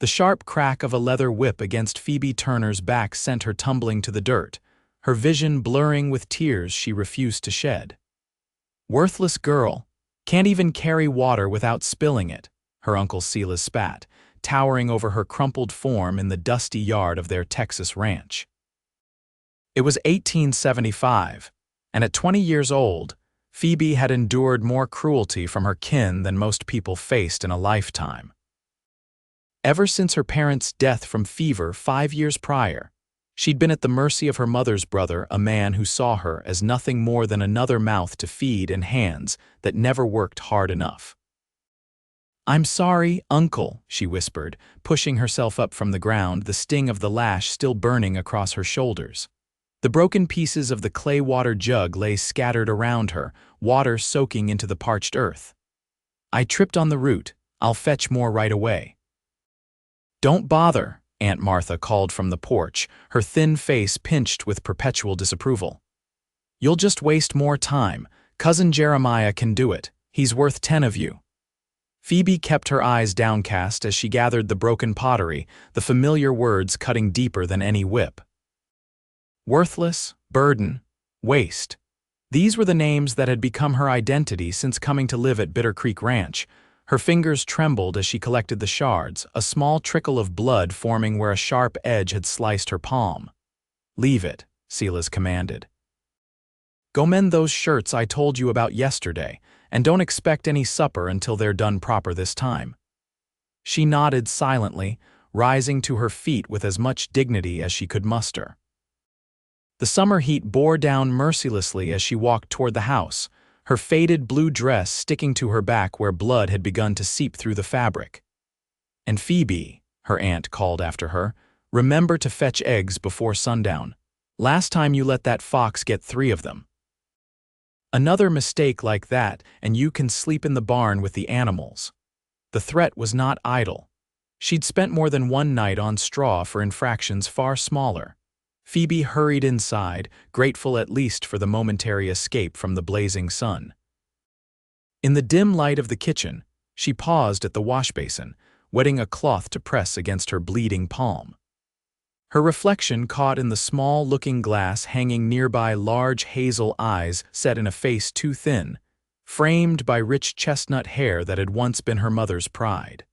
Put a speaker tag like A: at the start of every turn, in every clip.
A: The sharp crack of a leather whip against Phoebe Turner's back sent her tumbling to the dirt, her vision blurring with tears she refused to shed. "Worthless girl. Can't even carry water without spilling it," her Uncle Silas spat, towering over her crumpled form in the dusty yard of their Texas ranch. It was 1875, and at 20 years old, Phoebe had endured more cruelty from her kin than most people faced in a lifetime. Ever since her parents' death from fever 5 years prior, she'd been at the mercy of her mother's brother, a man who saw her as nothing more than another mouth to feed and hands that never worked hard enough. "I'm sorry, Uncle," she whispered, pushing herself up from the ground, the sting of the lash still burning across her shoulders. The broken pieces of the clay water jug lay scattered around her, water soaking into the parched earth. "I tripped on the root. I'll fetch more right away." "Don't bother," Aunt Martha called from the porch, her thin face pinched with perpetual disapproval. "You'll just waste more time. Cousin Jeremiah can do it. He's worth 10 of you." Phoebe kept her eyes downcast as she gathered the broken pottery, the familiar words cutting deeper than any whip. Worthless, burden, waste. These were the names that had become her identity since coming to live at Bitter Creek Ranch. Her fingers trembled as she collected the shards, a small trickle of blood forming where a sharp edge had sliced her palm. "Leave it," Silas commanded. "Go mend those shirts I told you about yesterday, and don't expect any supper until they're done proper this time." She nodded silently, rising to her feet with as much dignity as she could muster. The summer heat bore down mercilessly as she walked toward the house, her faded blue dress sticking to her back where blood had begun to seep through the fabric. "And Phoebe," her aunt called after her, "remember to fetch eggs before sundown. Last time you let that fox get 3 of them. Another mistake like that, and you can sleep in the barn with the animals." The threat was not idle. She'd spent more than one night on straw for infractions far smaller. Phoebe hurried inside, grateful at least for the momentary escape from the blazing sun. In the dim light of the kitchen, she paused at the washbasin, wetting a cloth to press against her bleeding palm. Her reflection caught in the small looking glass hanging nearby large hazel eyes set in a face too thin, framed by rich chestnut hair that had once been her mother's pride.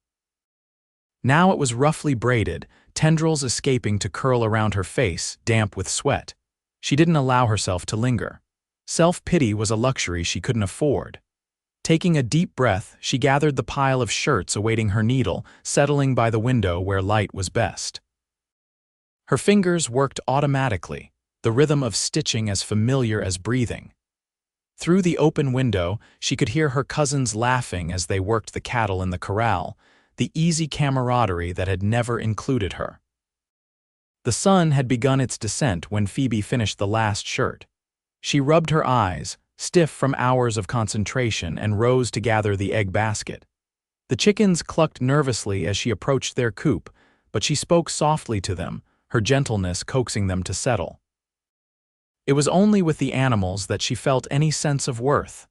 A: Now it was roughly braided, tendrils escaping to curl around her face, damp with sweat. She didn't allow herself to linger. Self-pity was a luxury she couldn't afford. Taking a deep breath, she gathered the pile of shirts awaiting her needle, settling by the window where light was best. Her fingers worked automatically, the rhythm of stitching as familiar as breathing. Through the open window, she could hear her cousins laughing as they worked the cattle in the corral, the easy camaraderie that had never included her. The sun had begun its descent when Phoebe finished the last shirt. She rubbed her eyes, stiff from hours of concentration, and rose to gather the egg basket. The chickens clucked nervously as she approached their coop, but she spoke softly to them, her gentleness coaxing them to settle. It was only with the animals that she felt any sense of worth.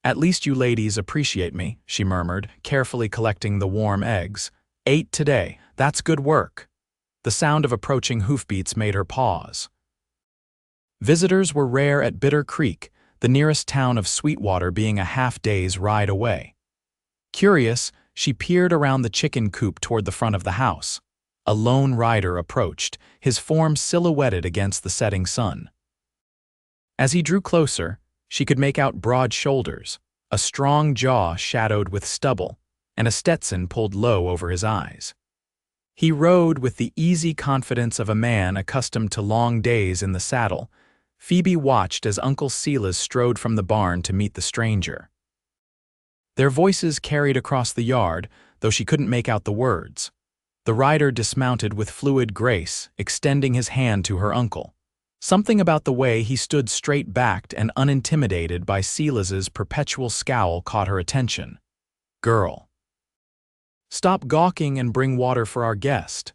A: "At least you ladies appreciate me," she murmured, carefully collecting the warm eggs. "8 today, that's good work." The sound of approaching hoofbeats made her pause. Visitors were rare at Bitter Creek, the nearest town of Sweetwater being a half-day's ride away. Curious, she peered around the chicken coop toward the front of the house. A lone rider approached, his form silhouetted against the setting sun. As he drew closer, she could make out broad shoulders, a strong jaw shadowed with stubble, and a Stetson pulled low over his eyes. He rode with the easy confidence of a man accustomed to long days in the saddle. Phoebe watched as Uncle Silas strode from the barn to meet the stranger. Their voices carried across the yard, though she couldn't make out the words. The rider dismounted with fluid grace, extending his hand to her uncle. Something about the way he stood straight-backed and unintimidated by Silas's perpetual scowl caught her attention. "Girl. Stop gawking and bring water for our guest."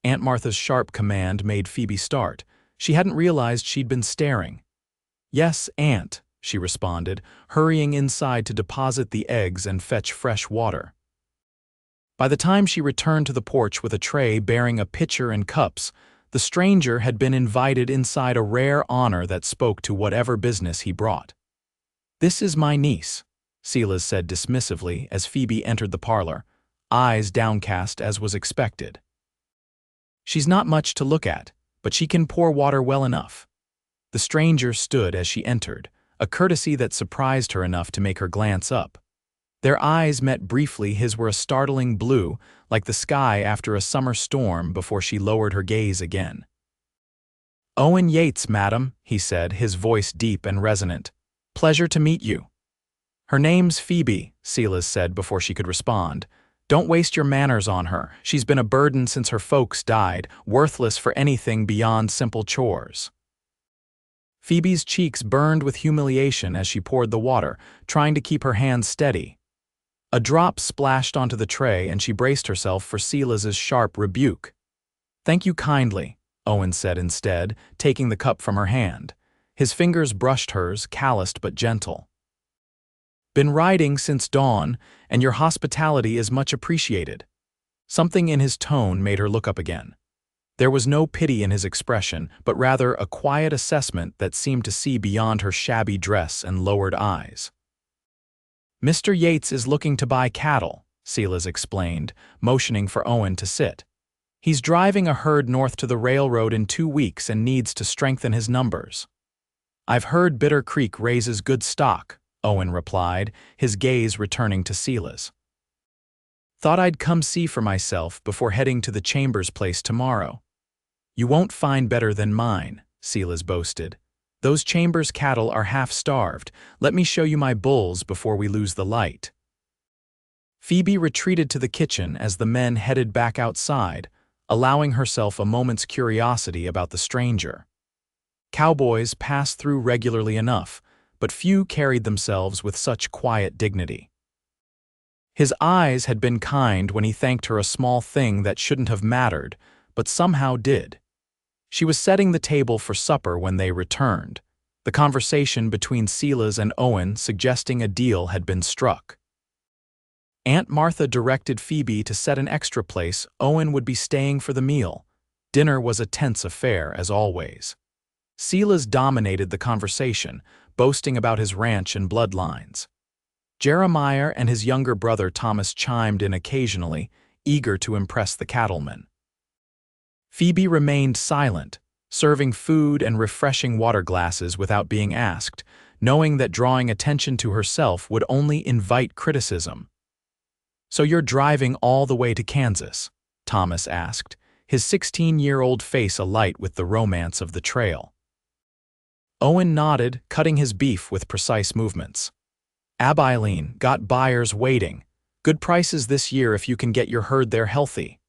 A: Aunt Martha's sharp command made Phoebe start. She hadn't realized she'd been staring. "Yes, Aunt," she responded, hurrying inside to deposit the eggs and fetch fresh water. By the time she returned to the porch with a tray bearing a pitcher and cups, the stranger had been invited inside a rare honor that spoke to whatever business he brought. "This is my niece," Silas said dismissively as Phoebe entered the parlor, eyes downcast as was expected. "She's not much to look at, but she can pour water well enough." The stranger stood as she entered, a courtesy that surprised her enough to make her glance up. Their eyes met briefly. His were a startling blue, like the sky after a summer storm, before she lowered her gaze again. "Owen Yates, madam," he said, his voice deep and resonant. "Pleasure to meet you." "Her name's Phoebe," Silas said before she could respond. "Don't waste your manners on her. She's been a burden since her folks died, worthless for anything beyond simple chores." Phoebe's cheeks burned with humiliation as she poured the water, trying to keep her hands steady. A drop splashed onto the tray and she braced herself for Silas's sharp rebuke. "Thank you kindly," Owen said instead, taking the cup from her hand. His fingers brushed hers, calloused but gentle. "Been riding since dawn, and your hospitality is much appreciated." Something in his tone made her look up again. There was no pity in his expression, but rather a quiet assessment that seemed to see beyond her shabby dress and lowered eyes. "Mr. Yates is looking to buy cattle," Silas explained, motioning for Owen to sit. "He's driving a herd north to the railroad in 2 weeks and needs to strengthen his numbers." "I've heard Bitter Creek raises good stock," Owen replied, his gaze returning to Silas. "Thought I'd come see for myself before heading to the Chambers place tomorrow." "You won't find better than mine," Silas boasted. "Those Chambers cattle are half-starved. Let me show you my bulls before we lose the light." Phoebe retreated to the kitchen as the men headed back outside, allowing herself a moment's curiosity about the stranger. Cowboys passed through regularly enough, but few carried themselves with such quiet dignity. His eyes had been kind when he thanked her a small thing that shouldn't have mattered, but somehow did. She was setting the table for supper when they returned, the conversation between Silas and Owen suggesting a deal had been struck. Aunt Martha directed Phoebe to set an extra place. Owen would be staying for the meal. Dinner was a tense affair, as always. Silas dominated the conversation, boasting about his ranch and bloodlines. Jeremiah and his younger brother Thomas chimed in occasionally, eager to impress the cattleman. Phoebe remained silent, serving food and refreshing water glasses without being asked, knowing that drawing attention to herself would only invite criticism. "So you're driving all the way to Kansas?" Thomas asked, his 16-year-old face alight with the romance of the trail. Owen nodded, cutting his beef with precise movements. "Abilene, got buyers waiting. Good prices this year if you can get your herd there healthy."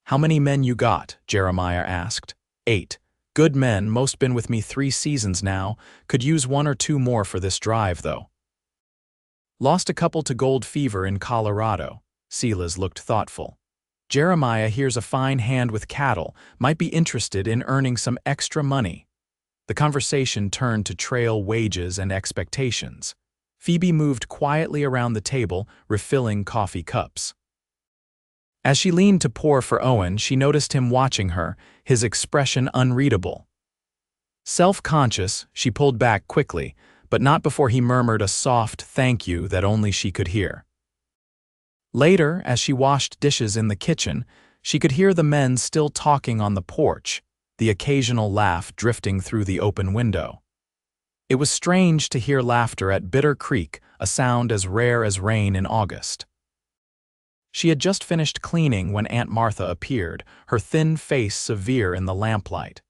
A: "How many men you got?" Jeremiah asked. "8. Good men, most been with me 3 seasons now. Could use 1 or 2 more for this drive, though." "Lost a couple to gold fever in Colorado." Silas looked thoughtful. "Jeremiah here's a fine hand with cattle, might be interested in earning some extra money." The conversation turned to trail wages and expectations. Phoebe moved quietly around the table, refilling coffee cups. As she leaned to pour for Owen, she noticed him watching her, his expression unreadable. Self-conscious, she pulled back quickly, but not before he murmured a soft thank you that only she could hear. Later, as she washed dishes in the kitchen, she could hear the men still talking on the porch, the occasional laugh drifting through the open window. It was strange to hear laughter at Bitter Creek, a sound as rare as rain in August. She had just finished cleaning when Aunt Martha appeared, her thin face severe in the lamplight.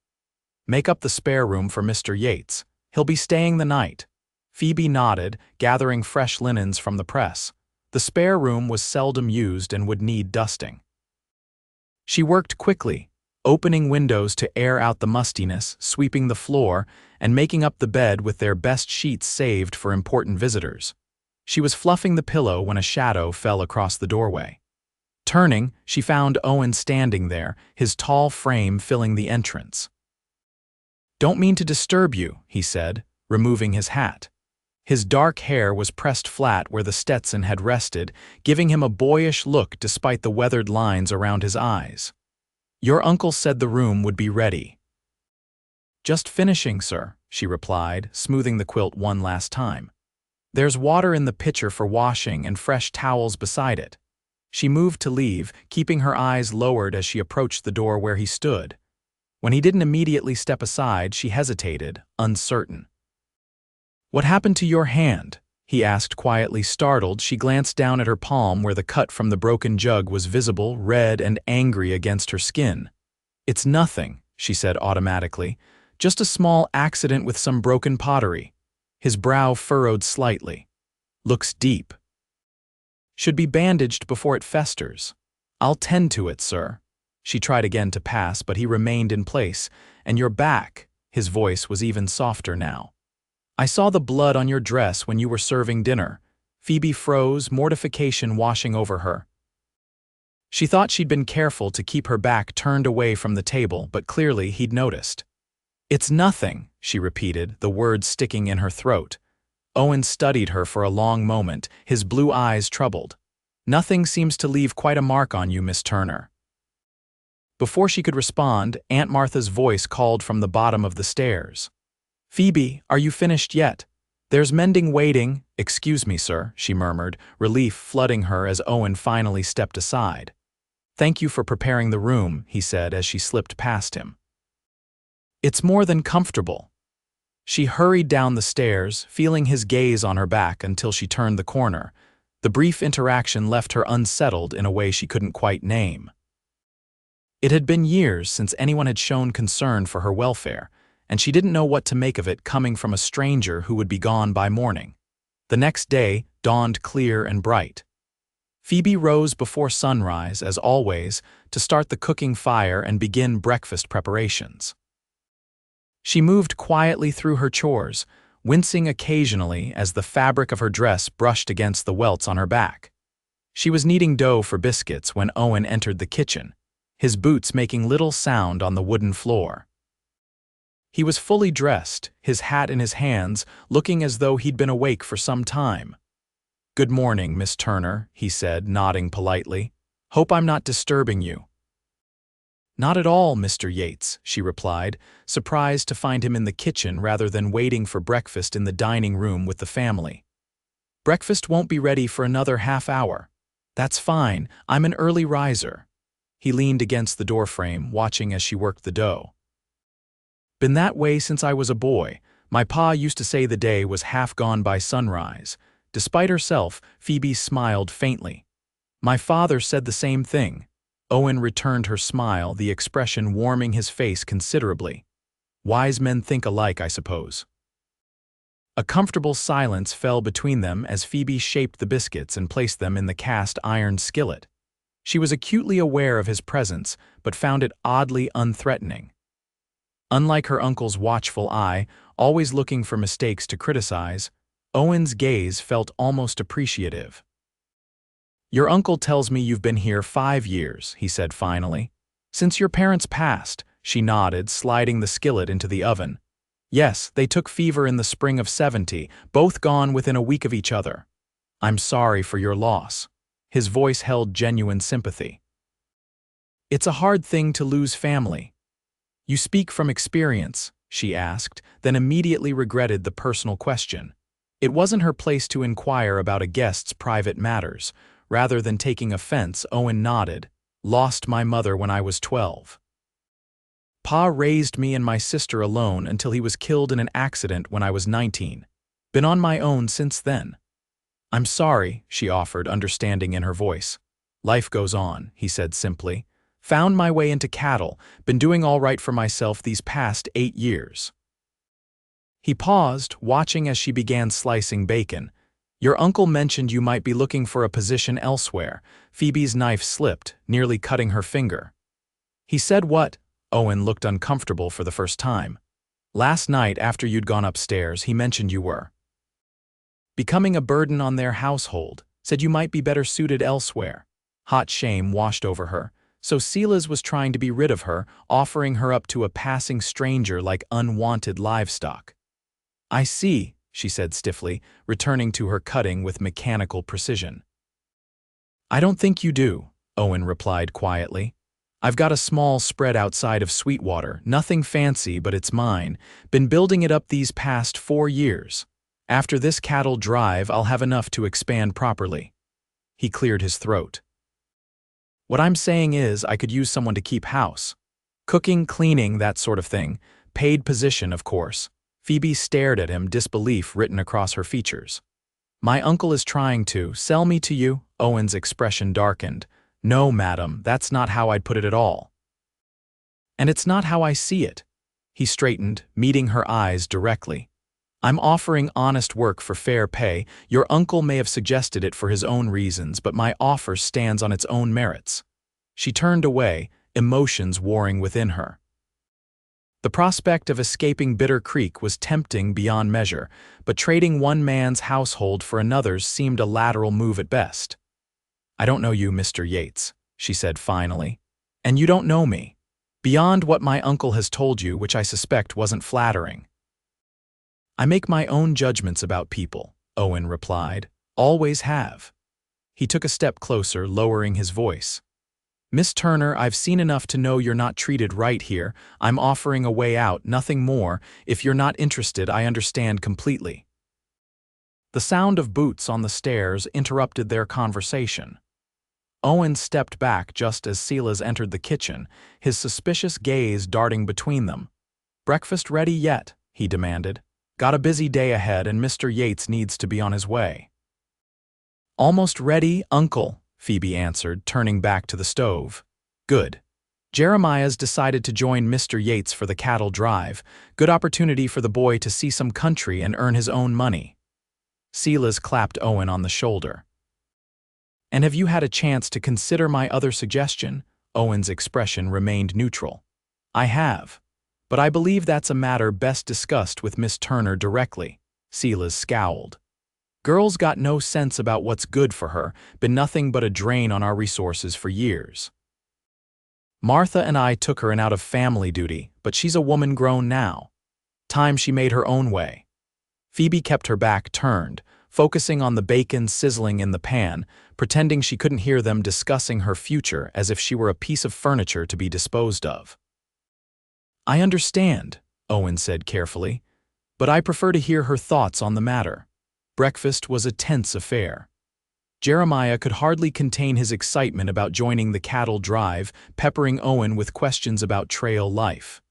A: "Make up the spare room for Mr. Yates. He'll be staying the night." Phoebe nodded, gathering fresh linens from the press. The spare room was seldom used and would need dusting. She worked quickly, opening windows to air out the mustiness, sweeping the floor, and making up the bed with their best sheets saved for important visitors. She was fluffing the pillow when a shadow fell across the doorway. Turning, she found Owen standing there, his tall frame filling the entrance. "Don't mean to disturb you," he said, removing his hat. His dark hair was pressed flat where the Stetson had rested, giving him a boyish look despite the weathered lines around his eyes. "Your uncle said the room would be ready." "Just finishing, sir," she replied, smoothing the quilt one last time. "There's water in the pitcher for washing and fresh towels beside it." She moved to leave, keeping her eyes lowered as she approached the door where he stood. When he didn't immediately step aside, she hesitated, uncertain. "What happened to your hand?" he asked quietly. Startled, she glanced down at her palm where the cut from the broken jug was visible, red and angry against her skin. "It's nothing," she said automatically. "Just a small accident with some broken pottery." His brow furrowed slightly. "Looks deep. Should be bandaged before it festers." "I'll tend to it, sir." She tried again to pass, but he remained in place. "And your back." His voice was even softer now. "I saw the blood on your dress when you were serving dinner." Phoebe froze, mortification washing over her. She thought she'd been careful to keep her back turned away from the table, but clearly he'd noticed. "It's nothing," she repeated, the words sticking in her throat. Owen studied her for a long moment, his blue eyes troubled. "Nothing seems to leave quite a mark on you, Miss Turner." Before she could respond, Aunt Martha's voice called from the bottom of the stairs. "Phoebe, are you finished yet? There's mending waiting." "Excuse me, sir," she murmured, relief flooding her as Owen finally stepped aside. "Thank you for preparing the room," he said as she slipped past him. "It's more than comfortable." She hurried down the stairs, feeling his gaze on her back until she turned the corner. The brief interaction left her unsettled in a way she couldn't quite name. It had been years since anyone had shown concern for her welfare, and she didn't know what to make of it coming from a stranger who would be gone by morning. The next day dawned clear and bright. Phoebe rose before sunrise, as always, to start the cooking fire and begin breakfast preparations. She moved quietly through her chores, wincing occasionally as the fabric of her dress brushed against the welts on her back. She was kneading dough for biscuits when Owen entered the kitchen, his boots making little sound on the wooden floor. He was fully dressed, his hat in his hands, looking as though he'd been awake for some time. "Good morning, Miss Turner," he said, nodding politely. "Hope I'm not disturbing you." "Not at all, Mr. Yates," she replied, surprised to find him in the kitchen rather than waiting for breakfast in the dining room with the family. "Breakfast won't be ready for another half hour." "That's fine, I'm an early riser." He leaned against the doorframe, watching as she worked the dough. "Been that way since I was a boy. My pa used to say the day was half gone by sunrise." Despite herself, Phoebe smiled faintly. "My father said the same thing." Owen returned her smile, the expression warming his face considerably. "Wise men think alike, I suppose." A comfortable silence fell between them as Phoebe shaped the biscuits and placed them in the cast iron skillet. She was acutely aware of his presence, but found it oddly unthreatening. Unlike her uncle's watchful eye, always looking for mistakes to criticize, Owen's gaze felt almost appreciative. "Your uncle tells me you've been here 5 years," he said finally. "Since your parents passed," she nodded, sliding the skillet into the oven. "Yes, they took fever in the spring of '70, both gone within a week of each other. I'm sorry for your loss." His voice held genuine sympathy. "It's a hard thing to lose family." "You speak from experience?" she asked, then immediately regretted the personal question. It wasn't her place to inquire about a guest's private matters. Rather than taking offense, Owen nodded. "Lost my mother when I was 12. Pa raised me and my sister alone until he was killed in an accident when I was 19. Been on my own since then." "I'm sorry," she offered, understanding in her voice. "Life goes on," he said simply. "Found my way into cattle, been doing all right for myself these past 8 years." He paused, watching as she began slicing bacon. "Your uncle mentioned you might be looking for a position elsewhere." Phoebe's knife slipped, nearly cutting her finger. "He said what?" Owen looked uncomfortable for the first time. "Last night, after you'd gone upstairs, he mentioned you were becoming a burden on their household, said you might be better suited elsewhere." Hot shame washed over her. So Silas was trying to be rid of her, offering her up to a passing stranger like unwanted livestock. "I see," she said stiffly, returning to her cutting with mechanical precision. I don't think you do, Owen replied quietly. I've got a small spread outside of Sweetwater, nothing fancy, but it's mine. Been building it up these past 4 years. After this cattle drive, I'll have enough to expand properly. He cleared his throat. What I'm saying is I could use someone to keep house. Cooking, cleaning, that sort of thing. Paid position, of course. Phoebe stared at him, disbelief written across her features. My uncle is trying to sell me to you. Owen's expression darkened. No, madam, that's not how I'd put it at all. And it's not how I see it. He straightened, meeting her eyes directly. I'm offering honest work for fair pay. Your uncle may have suggested it for his own reasons, but my offer stands on its own merits. She turned away, emotions warring within her. The prospect of escaping Bitter Creek was tempting beyond measure, but trading one man's household for another's seemed a lateral move at best. I don't know you, Mr. Yates, she said finally. And you don't know me. Beyond what my uncle has told you, which I suspect wasn't flattering. I make my own judgments about people, Owen replied. Always have. He took a step closer, lowering his voice. Miss Turner, I've seen enough to know you're not treated right here. I'm offering a way out, nothing more. If you're not interested, I understand completely. The sound of boots on the stairs interrupted their conversation. Owen stepped back just as Silas entered the kitchen, his suspicious gaze darting between them. Breakfast ready yet? He demanded. Got a busy day ahead and Mr. Yates needs to be on his way. Almost ready, Uncle, Phoebe answered, turning back to the stove. Good. Jeremiah's decided to join Mr. Yates for the cattle drive. Good opportunity for the boy to see some country and earn his own money. Silas clapped Owen on the shoulder. And have you had a chance to consider my other suggestion? Owen's expression remained neutral. I have. But I believe that's a matter best discussed with Miss Turner directly. Silas scowled. Girl's got no sense about what's good for her, been nothing but a drain on our resources for years. Martha and I took her in out of family duty, but she's a woman grown now. Time she made her own way. Phoebe kept her back turned, focusing on the bacon sizzling in the pan, pretending she couldn't hear them discussing her future as if she were a piece of furniture to be disposed of. I understand, Owen said carefully, but I prefer to hear her thoughts on the matter. Breakfast was a tense affair. Jeremiah could hardly contain his excitement about joining the cattle drive, peppering Owen with questions about trail life.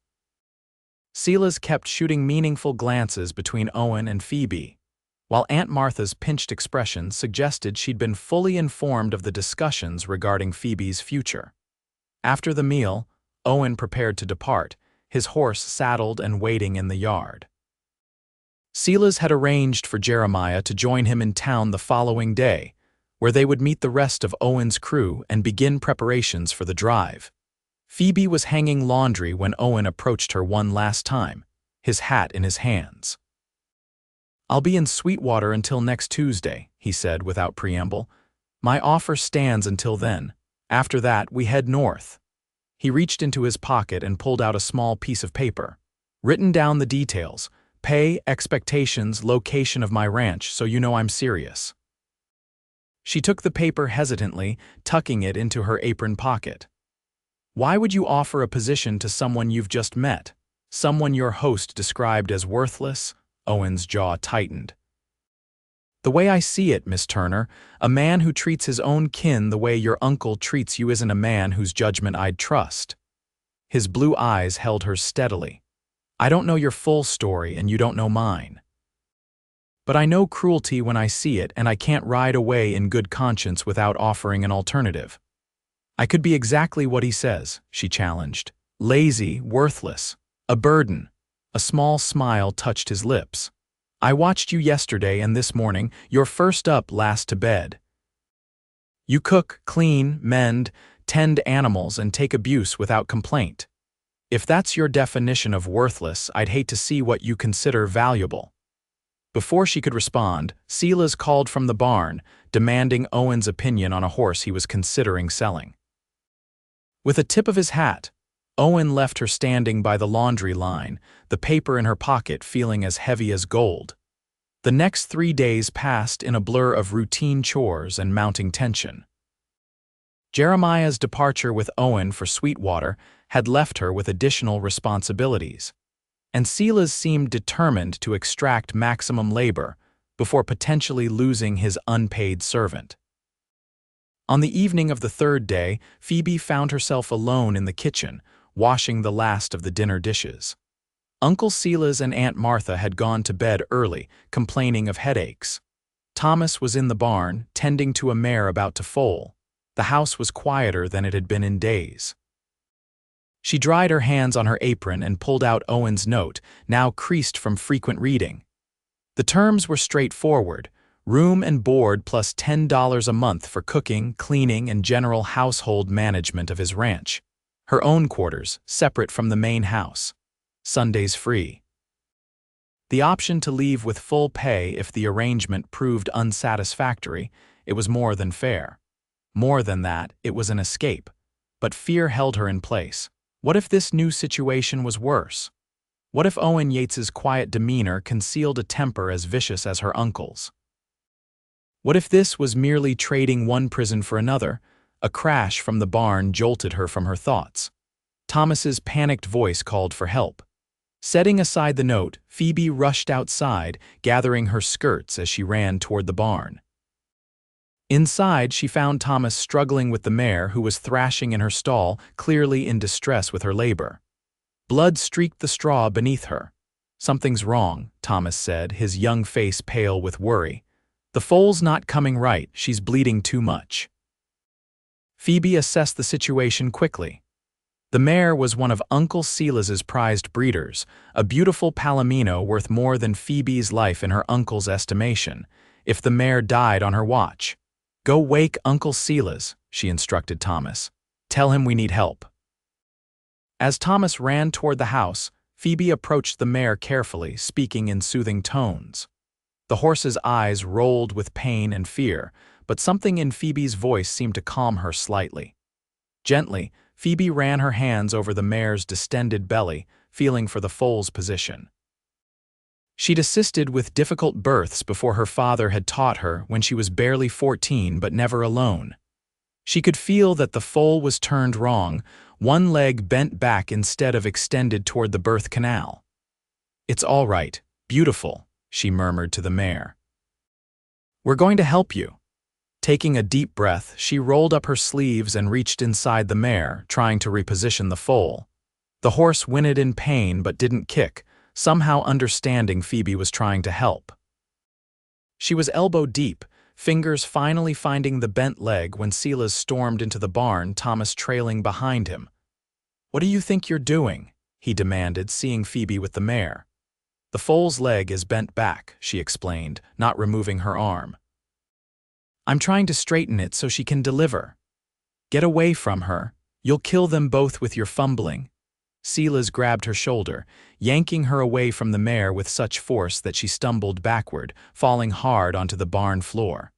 A: Silas kept shooting meaningful glances between Owen and Phoebe, while Aunt Martha's pinched expression suggested she'd been fully informed of the discussions regarding Phoebe's future. After the meal, Owen prepared to depart, his horse saddled and waiting in the yard. Silas had arranged for Jeremiah to join him in town the following day, where they would meet the rest of Owen's crew and begin preparations for the drive. Phoebe was hanging laundry when Owen approached her one last time, his hat in his hands. I'll be in Sweetwater until next Tuesday, he said without preamble. My offer stands until then. After that, we head north. He reached into his pocket and pulled out a small piece of paper. Written down the details, pay, expectations, location of my ranch, so you know I'm serious. She took the paper hesitantly, tucking it into her apron pocket. Why would you offer a position to someone you've just met? Someone your host described as worthless? Owen's jaw tightened. The way I see it, Miss Turner, a man who treats his own kin the way your uncle treats you isn't a man whose judgment I'd trust. His blue eyes held hers steadily. I don't know your full story and you don't know mine. But I know cruelty when I see it, and I can't ride away in good conscience without offering an alternative. I could be exactly what he says, she challenged. Lazy, worthless, a burden. A small smile touched his lips. I watched you yesterday and this morning, you're first up, last to bed. You cook, clean, mend, tend animals, and take abuse without complaint. If that's your definition of worthless, I'd hate to see what you consider valuable. Before she could respond, Silas called from the barn, demanding Owen's opinion on a horse he was considering selling. With a tip of his hat, Owen left her standing by the laundry line, the paper in her pocket feeling as heavy as gold. The next 3 days passed in a blur of routine chores and mounting tension. Jeremiah's departure with Owen for Sweetwater had left her with additional responsibilities, and Silas seemed determined to extract maximum labor before potentially losing his unpaid servant. On the evening of the third day, Phoebe found herself alone in the kitchen, washing the last of the dinner dishes. Uncle Silas and Aunt Martha had gone to bed early, complaining of headaches. Thomas was in the barn, tending to a mare about to foal. The house was quieter than it had been in days. She dried her hands on her apron and pulled out Owen's note, now creased from frequent reading. The terms were straightforward: room and board plus $10 a month for cooking, cleaning, and general household management of his ranch. Her own quarters, separate from the main house. Sundays free. The option to leave with full pay if the arrangement proved unsatisfactory. It was more than fair. More than that, it was an escape. But fear held her in place. What if this new situation was worse? What if Owen Yates's quiet demeanor concealed a temper as vicious as her uncle's? What if this was merely trading one prison for another? A crash from the barn jolted her from her thoughts. Thomas's panicked voice called for help. Setting aside the note, Phoebe rushed outside, gathering her skirts as she ran toward the barn. Inside, she found Thomas struggling with the mare who was thrashing in her stall, clearly in distress with her labor. Blood streaked the straw beneath her. "Something's wrong," Thomas said, his young face pale with worry. "The foal's not coming right, she's bleeding too much." Phoebe assessed the situation quickly. The mare was one of Uncle Silas's prized breeders, a beautiful palomino worth more than Phoebe's life in her uncle's estimation, if the mare died on her watch. "Go wake Uncle Silas," she instructed Thomas. "Tell him we need help." As Thomas ran toward the house, Phoebe approached the mare carefully, speaking in soothing tones. The horse's eyes rolled with pain and fear, but something in Phoebe's voice seemed to calm her slightly. Gently, Phoebe ran her hands over the mare's distended belly, feeling for the foal's position. She'd assisted with difficult births before her father had taught her when she was barely 14 but never alone. She could feel that the foal was turned wrong, one leg bent back instead of extended toward the birth canal. "It's all right, beautiful," she murmured to the mare. "We're going to help you." Taking a deep breath, she rolled up her sleeves and reached inside the mare, trying to reposition the foal. The horse whinnied in pain but didn't kick, somehow understanding Phoebe was trying to help. She was elbow deep, fingers finally finding the bent leg when Silas stormed into the barn, Thomas trailing behind him. "What do you think you're doing?" he demanded, seeing Phoebe with the mare. "The foal's leg is bent back," she explained, not removing her arm. "I'm trying to straighten it so she can deliver." "Get away from her. You'll kill them both with your fumbling." Silas grabbed her shoulder, yanking her away from the mare with such force that she stumbled backward, falling hard onto the barn floor.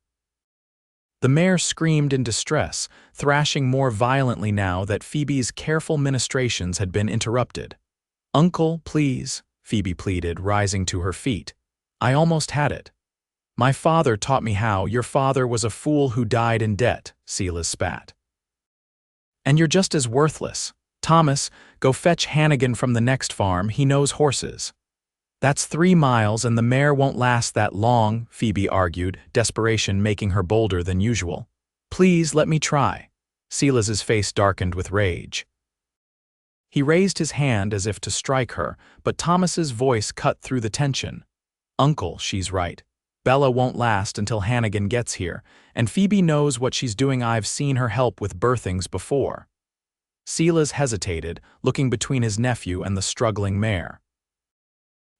A: The mare screamed in distress, thrashing more violently now that Phoebe's careful ministrations had been interrupted. "Uncle, please," Phoebe pleaded, rising to her feet. "I almost had it." "My father taught me how. Your father was a fool who died in debt," Silas spat. "And you're just as worthless. Thomas, go fetch Hannigan from the next farm. He knows horses." "That's 3 miles and the mare won't last that long," Phoebe argued, desperation making her bolder than usual. "Please, let me try." Silas's face darkened with rage. He raised his hand as if to strike her, but Thomas's voice cut through the tension. "Uncle, she's right. Bella won't last until Hannigan gets here, and Phoebe knows what she's doing. I've seen her help with birthings before." Silas hesitated, looking between his nephew and the struggling mare.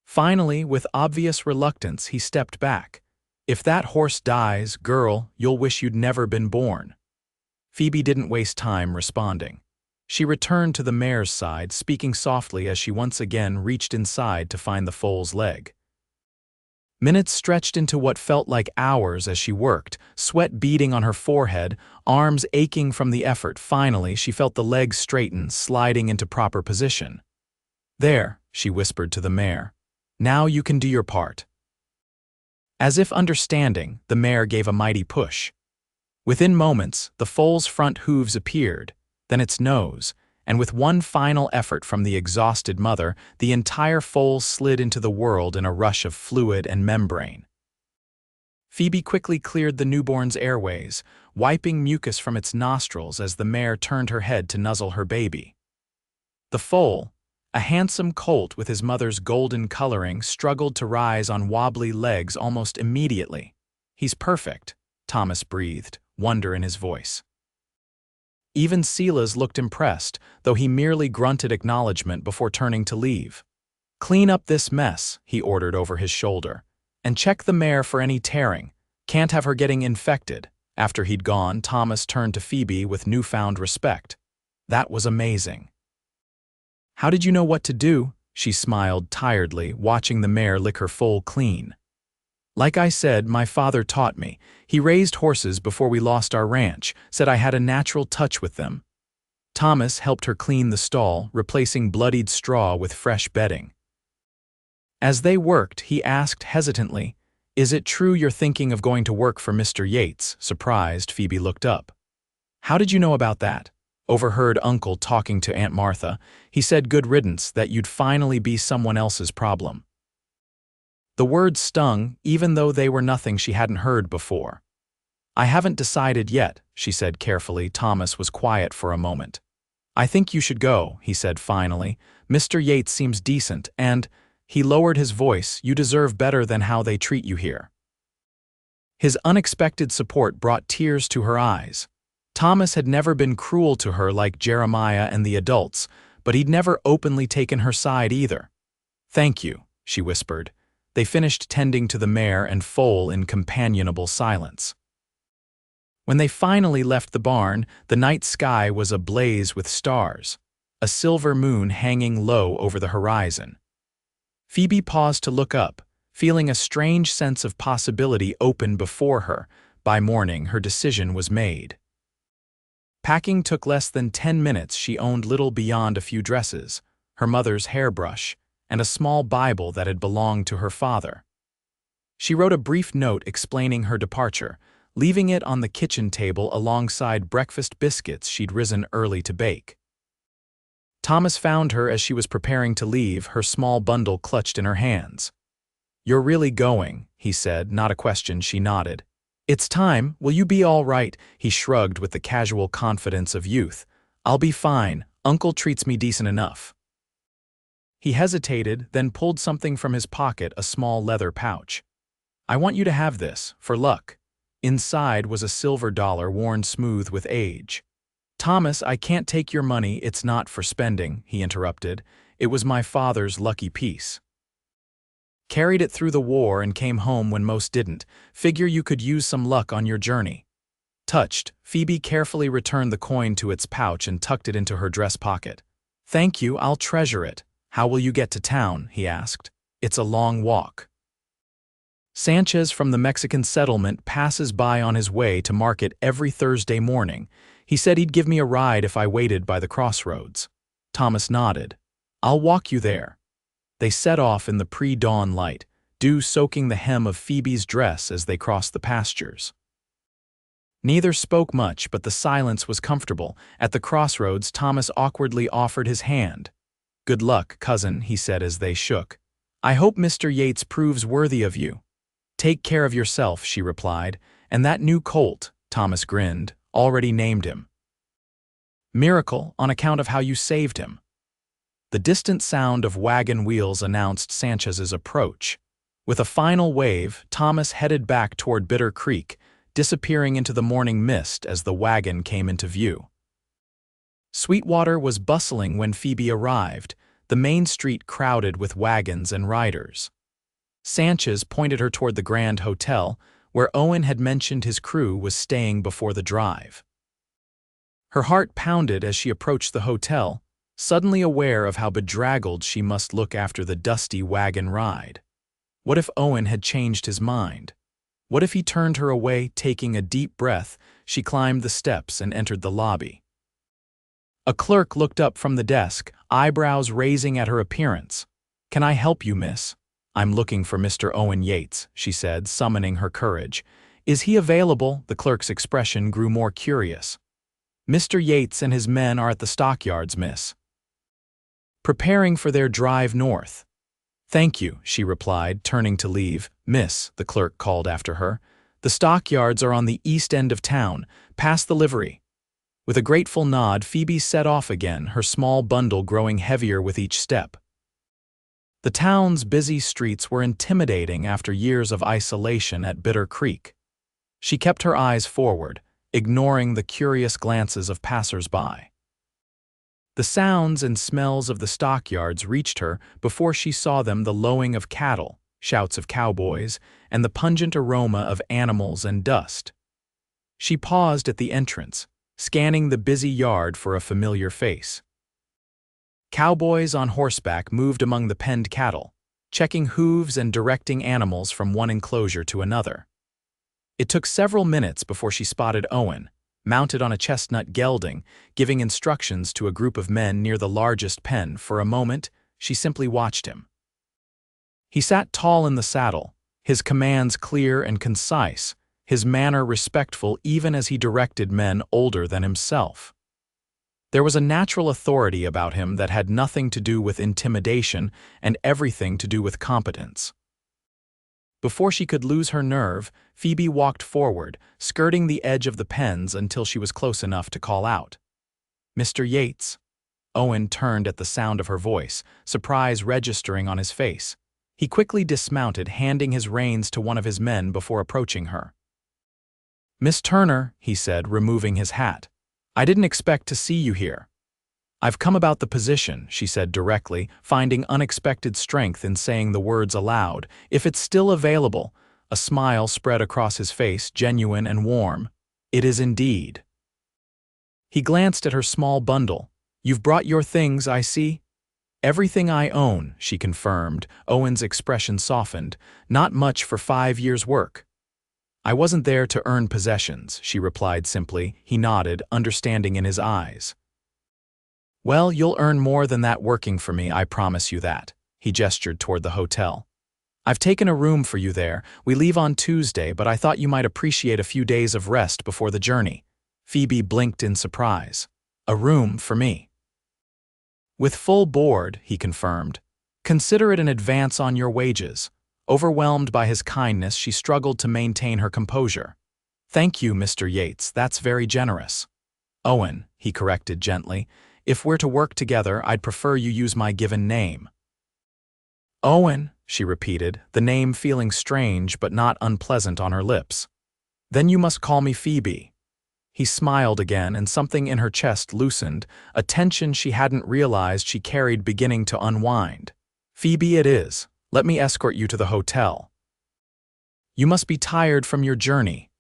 A: Finally, with obvious reluctance, he stepped back. "If that horse dies, girl, you'll wish you'd never been born." Phoebe didn't waste time responding. She returned to the mare's side, speaking softly as she once again reached inside to find the foal's leg. Minutes stretched into what felt like hours as she worked, sweat beading on her forehead, arms aching from the effort. Finally, she felt the leg straighten, sliding into proper position. "There," she whispered to the mare. "Now you can do your part." As if understanding, the mare gave a mighty push. Within moments, the foal's front hooves appeared, then its nose, and with one final effort from the exhausted mother, the entire foal slid into the world in a rush of fluid and membrane. Phoebe quickly cleared the newborn's airways, wiping mucus from its nostrils as the mare turned her head to nuzzle her baby. The foal, a handsome colt with his mother's golden coloring, struggled to rise on wobbly legs almost immediately. "He's perfect," Thomas breathed, wonder in his voice. Even Silas looked impressed, though he merely grunted acknowledgement before turning to leave. "Clean up this mess," he ordered over his shoulder, "and check the mare for any tearing. Can't have her getting infected." After he'd gone, Thomas turned to Phoebe with newfound respect. "That was amazing." "How did you know what to do?" She smiled tiredly, watching the mare lick her foal clean. "Like I said, my father taught me. He raised horses before we lost our ranch, said I had a natural touch with them." Thomas helped her clean the stall, replacing bloodied straw with fresh bedding. As they worked, he asked hesitantly, "Is it true you're thinking of going to work for Mr. Yates?" Surprised, Phoebe looked up. "How did you know about that?" "Overheard Uncle talking to Aunt Martha. He said good riddance, that you'd finally be someone else's problem." The words stung, even though they were nothing she hadn't heard before. "I haven't decided yet," she said carefully. Thomas was quiet for a moment. "I think you should go," he said finally. "Mr. Yates seems decent, and," he lowered his voice, "you deserve better than how they treat you here." His unexpected support brought tears to her eyes. Thomas had never been cruel to her like Jeremiah and the adults, but he'd never openly taken her side either. "Thank you," she whispered. They finished tending to the mare and foal in companionable silence. When they finally left the barn, the night sky was ablaze with stars, a silver moon hanging low over the horizon. Phoebe paused to look up, feeling a strange sense of possibility open before her. By morning, her decision was made. Packing took less than 10 minutes. She owned little beyond a few dresses, her mother's hairbrush, and a small Bible that had belonged to her father. She wrote a brief note explaining her departure, leaving it on the kitchen table alongside breakfast biscuits she'd risen early to bake. Thomas found her as she was preparing to leave, her small bundle clutched in her hands. "You're really going," he said, not a question. She nodded. "It's time. Will you be all right?" He shrugged with the casual confidence of youth. "I'll be fine. Uncle treats me decent enough." He hesitated, then pulled something from his pocket, a small leather pouch. "I want you to have this, for luck." Inside was a silver dollar worn smooth with age. "Thomas, I can't take your money. It's not for spending," he interrupted. "It was my father's lucky piece. Carried it through the war and came home when most didn't. Figure you could use some luck on your journey." Touched, Phoebe carefully returned the coin to its pouch and tucked it into her dress pocket. "Thank you, I'll treasure it." "How will you get to town?" he asked. "It's a long walk." Sanchez from the Mexican settlement passes by on his way to market every Thursday morning. He said he'd give me a ride if I waited by the crossroads. Thomas nodded. "I'll walk you there." They set off in the pre-dawn light, dew soaking the hem of Phoebe's dress as they crossed the pastures. Neither spoke much, but the silence was comfortable. At the crossroads, Thomas awkwardly offered his hand. "Good luck, cousin," he said as they shook. "I hope Mr. Yates proves worthy of you." "Take care of yourself," she replied. "And that new colt," Thomas grinned, "already named him. Miracle, on account of how you saved him." The distant sound of wagon wheels announced Sanchez's approach. With a final wave, Thomas headed back toward Bitter Creek, disappearing into the morning mist as the wagon came into view. Sweetwater was bustling when Phoebe arrived, the main street crowded with wagons and riders. Sanchez pointed her toward the Grand Hotel, where Owen had mentioned his crew was staying before the drive. Her heart pounded as she approached the hotel, suddenly aware of how bedraggled she must look after the dusty wagon ride. What if Owen had changed his mind? What if he turned her away? Taking a deep breath, she climbed the steps and entered the lobby. A clerk looked up from the desk, eyebrows raising at her appearance. "Can I help you, miss?" "I'm looking for Mr. Owen Yates," she said, summoning her courage. "Is he available?" The clerk's expression grew more curious. "Mr. Yates and his men are at the stockyards, miss, preparing for their drive north." "Thank you," she replied, turning to leave. "Miss," the clerk called after her, "the stockyards are on the east end of town, past the livery." With a grateful nod, Phoebe set off again, her small bundle growing heavier with each step. The town's busy streets were intimidating after years of isolation at Bitter Creek. She kept her eyes forward, ignoring the curious glances of passers-by. The sounds and smells of the stockyards reached her before she saw them: the lowing of cattle, shouts of cowboys, and the pungent aroma of animals and dust. She paused at the entrance, scanning the busy yard for a familiar face. Cowboys on horseback moved among the penned cattle, checking hooves and directing animals from one enclosure to another. It took several minutes before she spotted Owen, mounted on a chestnut gelding, giving instructions to a group of men near the largest pen. For a moment, she simply watched him. He sat tall in the saddle, his commands clear and concise, his manner respectful even as he directed men older than himself. There was a natural authority about him that had nothing to do with intimidation and everything to do with competence. Before she could lose her nerve, Phoebe walked forward, skirting the edge of the pens until she was close enough to call out, "Mr. Yates." Owen turned at the sound of her voice, surprise registering on his face. He quickly dismounted, handing his reins to one of his men before approaching her. "Miss Turner," he said, removing his hat, "I didn't expect to see you here." "I've come about the position," she said directly, finding unexpected strength in saying the words aloud. "If it's still available." A smile spread across his face, genuine and warm. "It is indeed." He glanced at her small bundle. "You've brought your things, I see." "Everything I own," she confirmed. Owen's expression softened. "Not much for 5 years' work." "I wasn't there to earn possessions," she replied simply. He nodded, understanding in his eyes. "Well, you'll earn more than that working for me, I promise you that." He gestured toward the hotel. "I've taken a room for you there. We leave on Tuesday, but I thought you might appreciate a few days of rest before the journey." Phoebe blinked in surprise. "A room for me?" "With full board," he confirmed. "Consider it an advance on your wages." Overwhelmed by his kindness, she struggled to maintain her composure. "Thank you, Mr. Yates, that's very generous." "Owen," he corrected gently. "If we're to work together, I'd prefer you use my given name." "Owen," she repeated, the name feeling strange but not unpleasant on her lips. "Then you must call me Phoebe." He smiled again, and something in her chest loosened, a tension she hadn't realized she carried beginning to unwind. "Phoebe it is. Let me escort you to the hotel. You must be tired from your journey."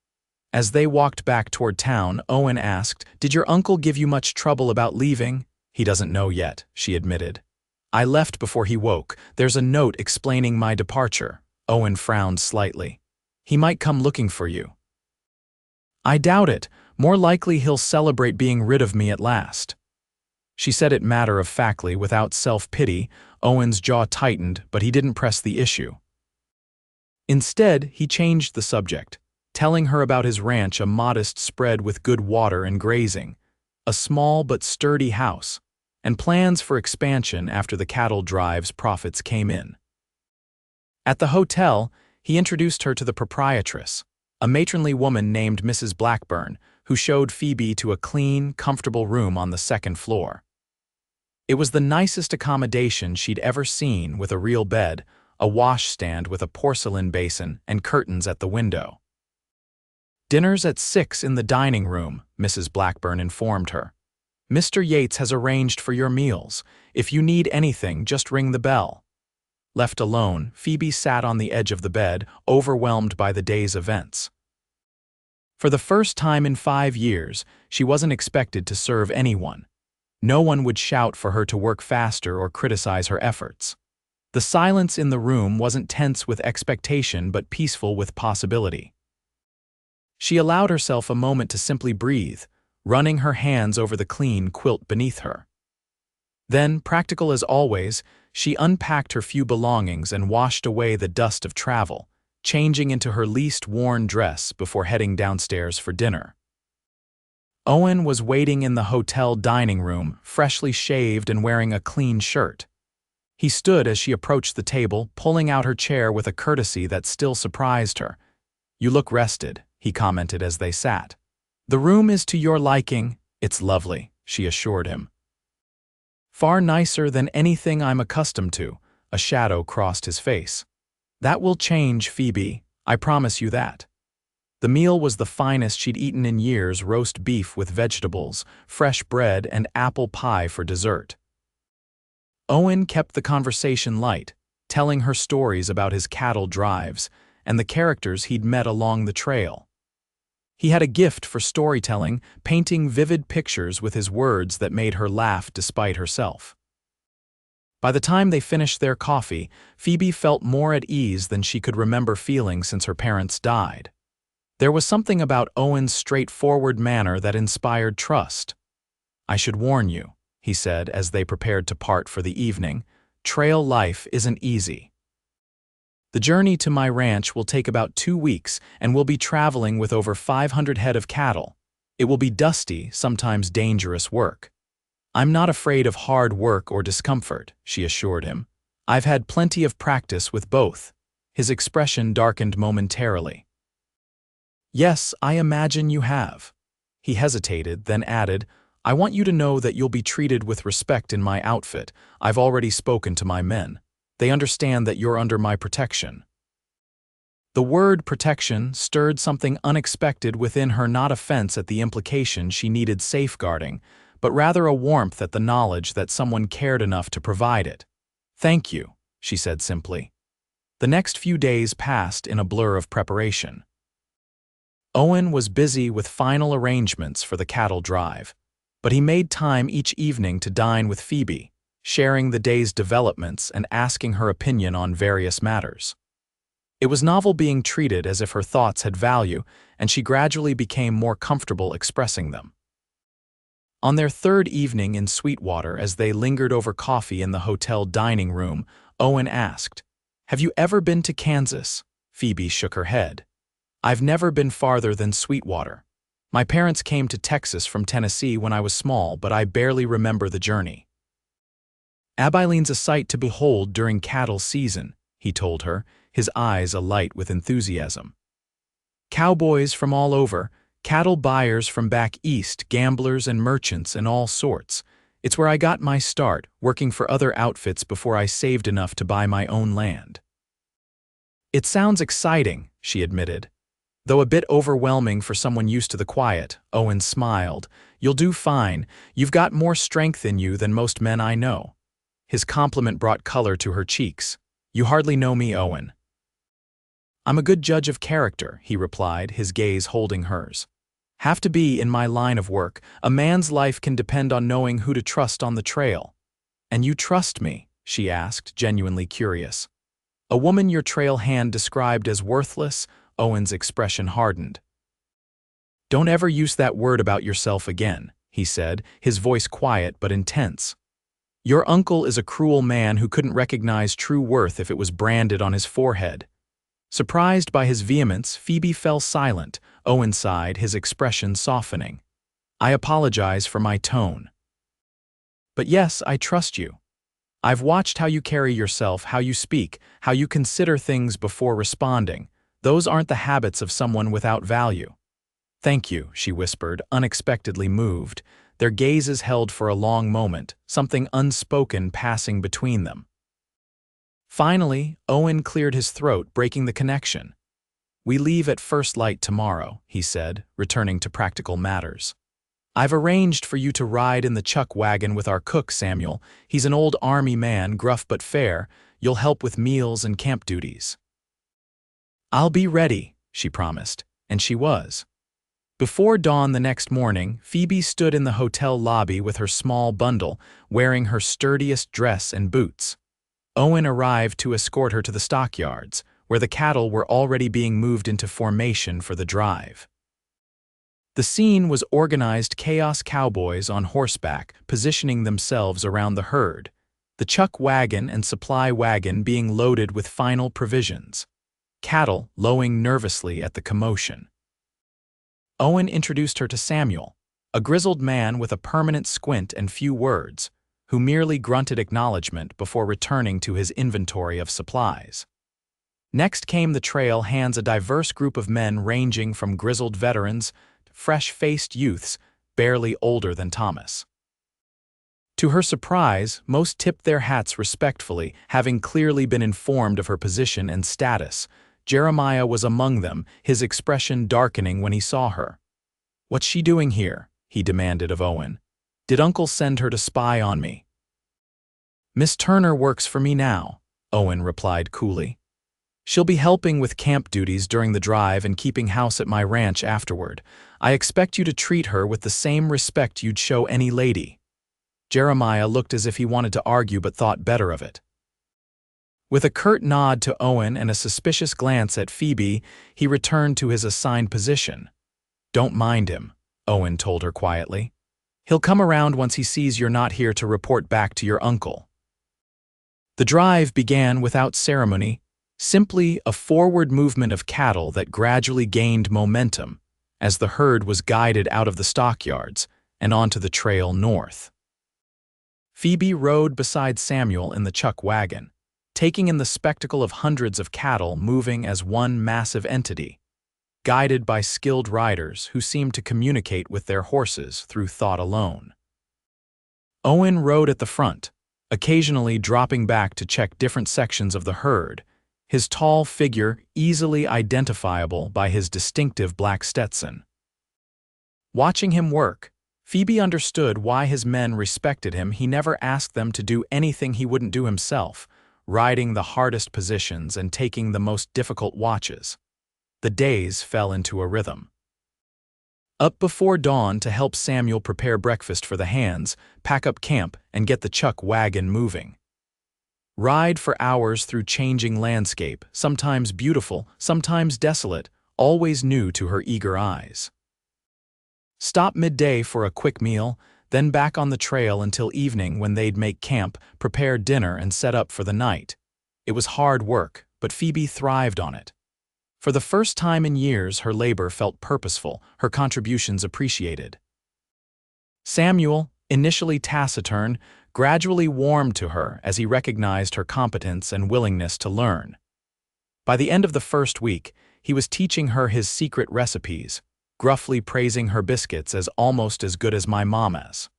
A: As they walked back toward town, Owen asked, "Did your uncle give you much trouble about leaving?" "He doesn't know yet," she admitted. "I left before he woke. There's a note explaining my departure." Owen frowned slightly. "He might come looking for you." "I doubt it. More likely he'll celebrate being rid of me at last." She said it matter-of-factly, without self-pity. Owen's jaw tightened, but he didn't press the issue. Instead, he changed the subject, telling her about his ranch, a modest spread with good water and grazing, a small but sturdy house, and plans for expansion after the cattle drive's profits came in. At the hotel, he introduced her to the proprietress, a matronly woman named Mrs. Blackburn, who showed Phoebe to a clean, comfortable room on the second floor. It was the nicest accommodation she'd ever seen, with a real bed, a washstand with a porcelain basin, and curtains at the window. "Dinner's at 6 in the dining room," Mrs. Blackburn informed her. "Mr. Yates has arranged for your meals. If you need anything, just ring the bell." Left alone, Phoebe sat on the edge of the bed, overwhelmed by the day's events. For the first time in 5 years, she wasn't expected to serve anyone. No one would shout for her to work faster or criticize her efforts. The silence in the room wasn't tense with expectation but peaceful with possibility. She allowed herself a moment to simply breathe, running her hands over the clean quilt beneath her. Then, practical as always, she unpacked her few belongings and washed away the dust of travel, changing into her least worn dress before heading downstairs for dinner. Owen was waiting in the hotel dining room, freshly shaved and wearing a clean shirt. He stood as she approached the table, pulling out her chair with a courtesy that still surprised her. "You look rested," he commented as they sat. "The room is to your liking. It's lovely," she assured him. "Far nicer than anything I'm accustomed to." A shadow crossed his face. "That will change, Phoebe. I promise you that." The meal was the finest she'd eaten in years: roast beef with vegetables, fresh bread, and apple pie for dessert. Owen kept the conversation light, telling her stories about his cattle drives and the characters he'd met along the trail. He had a gift for storytelling, painting vivid pictures with his words that made her laugh despite herself. By the time they finished their coffee, Phoebe felt more at ease than she could remember feeling since her parents died. There was something about Owen's straightforward manner that inspired trust. "I should warn you," he said as they prepared to part for the evening, "trail life isn't easy. The journey to my ranch will take about 2 weeks, and we'll be traveling with over 500 head of cattle. It will be dusty, sometimes dangerous work. I'm not afraid of hard work or discomfort," she assured him. "I've had plenty of practice with both." His expression darkened momentarily. "Yes, I imagine you have." He hesitated, then added, "I want you to know that you'll be treated with respect in my outfit. I've already spoken to my men. They understand that you're under my protection." The word protection stirred something unexpected within her, not offense at the implication she needed safeguarding, but rather a warmth at the knowledge that someone cared enough to provide it. "Thank you," she said simply. The next few days passed in a blur of preparation. Owen was busy with final arrangements for the cattle drive, but he made time each evening to dine with Phoebe, sharing the day's developments and asking her opinion on various matters. It was novel being treated as if her thoughts had value, and she gradually became more comfortable expressing them. On their third evening in Sweetwater, as they lingered over coffee in the hotel dining room, Owen asked, "Have you ever been to Kansas?" Phoebe shook her head. "I've never been farther than Sweetwater. My parents came to Texas from Tennessee when I was small, but I barely remember the journey." "Abilene's a sight to behold during cattle season," he told her, his eyes alight with enthusiasm. "Cowboys from all over, cattle buyers from back east, gamblers and merchants and all sorts. It's where I got my start, working for other outfits before I saved enough to buy my own land." "It sounds exciting," she admitted. Though a bit overwhelming for someone used to the quiet, Owen smiled. "You'll do fine. You've got more strength in you than most men I know." His compliment brought color to her cheeks. "You hardly know me, Owen." "I'm a good judge of character," he replied, his gaze holding hers. "Have to be in my line of work. A man's life can depend on knowing who to trust on the trail." "And you trust me?" she asked, genuinely curious. "A woman your trail hand described as worthless?" Owen's expression hardened. "Don't ever use that word about yourself again," he said, his voice quiet but intense. "Your uncle is a cruel man who couldn't recognize true worth if it was branded on his forehead." Surprised by his vehemence, Phoebe fell silent. Owen sighed, his expression softening. "I apologize for my tone. But yes, I trust you. I've watched how you carry yourself, how you speak, how you consider things before responding. Those aren't the habits of someone without value." "Thank you," she whispered, unexpectedly moved. Their gazes held for a long moment, something unspoken passing between them. Finally, Owen cleared his throat, breaking the connection. "We leave at first light tomorrow," he said, returning to practical matters. "I've arranged for you to ride in the chuck wagon with our cook, Samuel. He's an old army man, gruff but fair. You'll help with meals and camp duties." "I'll be ready," she promised, and she was. Before dawn the next morning, Phoebe stood in the hotel lobby with her small bundle, wearing her sturdiest dress and boots. Owen arrived to escort her to the stockyards, where the cattle were already being moved into formation for the drive. The scene was organized chaos cowboys on horseback, positioning themselves around the herd, the chuck wagon and supply wagon being loaded with final provisions, cattle lowing nervously at the commotion. Owen introduced her to Samuel, a grizzled man with a permanent squint and few words, who merely grunted acknowledgement before returning to his inventory of supplies. Next came the trail hands, a diverse group of men ranging from grizzled veterans to fresh-faced youths barely older than Thomas. To her surprise, most tipped their hats respectfully, having clearly been informed of her position and status. Jeremiah was among them, his expression darkening when he saw her. "What's she doing here?" he demanded of Owen. "Did Uncle send her to spy on me?" "Miss Turner works for me now," Owen replied coolly. "She'll be helping with camp duties during the drive and keeping house at my ranch afterward. I expect you to treat her with the same respect you'd show any lady." Jeremiah looked as if he wanted to argue but thought better of it. With a curt nod to Owen and a suspicious glance at Phoebe, he returned to his assigned position. "Don't mind him," Owen told her quietly. "He'll come around once he sees you're not here to report back to your uncle." The drive began without ceremony, simply a forward movement of cattle that gradually gained momentum as the herd was guided out of the stockyards and onto the trail north. Phoebe rode beside Samuel in the chuck wagon, taking in the spectacle of hundreds of cattle moving as one massive entity, guided by skilled riders who seemed to communicate with their horses through thought alone. Owen rode at the front, occasionally dropping back to check different sections of the herd, his tall figure easily identifiable by his distinctive black Stetson. Watching him work, Phoebe understood why his men respected him. He never asked them to do anything he wouldn't do himself, riding the hardest positions and taking the most difficult watches. The days fell into a rhythm. Up before dawn to help Samuel prepare breakfast for the hands, pack up camp, and get the chuck wagon moving. Ride for hours through changing landscape, sometimes beautiful, sometimes desolate, always new to her eager eyes. Stop midday for a quick meal, then back on the trail until evening when they'd make camp, prepare dinner, and set up for the night. It was hard work, but Phoebe thrived on it. For the first time in years, her labor felt purposeful, her contributions appreciated. Samuel, initially taciturn, gradually warmed to her as he recognized her competence and willingness to learn. By the end of the first week, he was teaching her his secret recipes, gruffly praising her biscuits as almost as good as my mama's.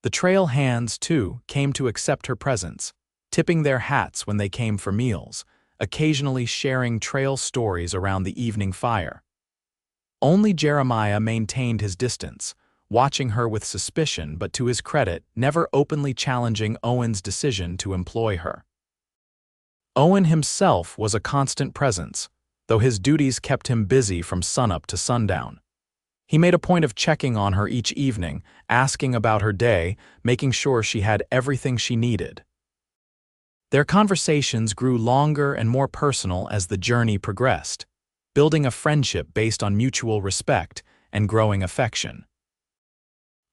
A: The trail hands, too, came to accept her presence, tipping their hats when they came for meals, occasionally sharing trail stories around the evening fire. Only Jeremiah maintained his distance, watching her with suspicion but to his credit, never openly challenging Owen's decision to employ her. Owen himself was a constant presence, though his duties kept him busy from sunup to sundown. He made a point of checking on her each evening, asking about her day, making sure she had everything she needed. Their conversations grew longer and more personal as the journey progressed, building a friendship based on mutual respect and growing affection.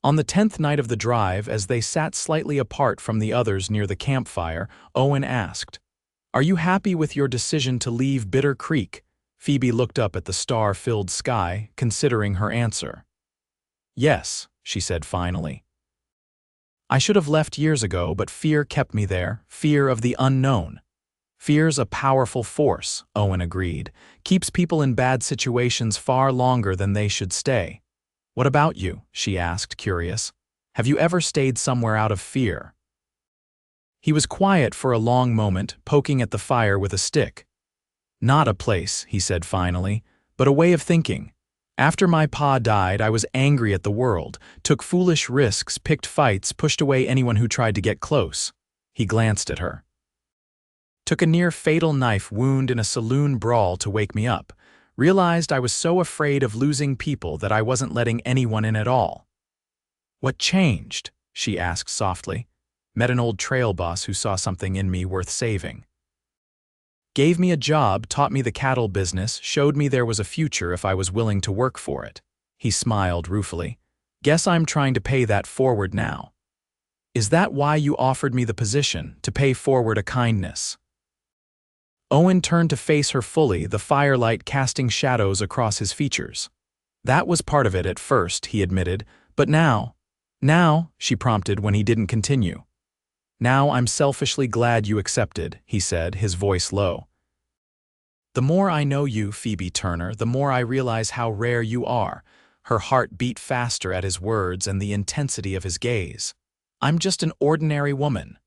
A: On the 10th night of the drive, as they sat slightly apart from the others near the campfire, Owen asked, "Are you happy with your decision to leave Bitter Creek?" Phoebe looked up at the star-filled sky, considering her answer. "Yes," she said finally. "I should have left years ago, but fear kept me there, fear of the unknown." "Fear's a powerful force," Owen agreed, "keeps people in bad situations far longer than they should stay." "What about you?" she asked, curious. "Have you ever stayed somewhere out of fear?" He was quiet for a long moment, poking at the fire with a stick. "Not a place," he said finally, "but a way of thinking. After my pa died, I was angry at the world, took foolish risks, picked fights, pushed away anyone who tried to get close." He glanced at her. "Took a near-fatal knife wound in a saloon brawl to wake me up. Realized I was so afraid of losing people that I wasn't letting anyone in at all." "What changed?" she asked softly. "Met an old trail boss who saw something in me worth saving. Gave me a job, taught me the cattle business, showed me there was a future if I was willing to work for it." He smiled ruefully. Guess I'm trying to pay that forward now. Is that why you offered me the position, to pay forward a kindness? Owen turned to face her fully, the firelight casting shadows across his features. That was part of it at first, he admitted, but now, she prompted when he didn't continue. Now I'm selfishly glad you accepted, he said, his voice low. The more I know you, Phoebe Turner, the more I realize how rare you are. Her heart beat faster at his words and the intensity of his gaze. I'm just an ordinary woman.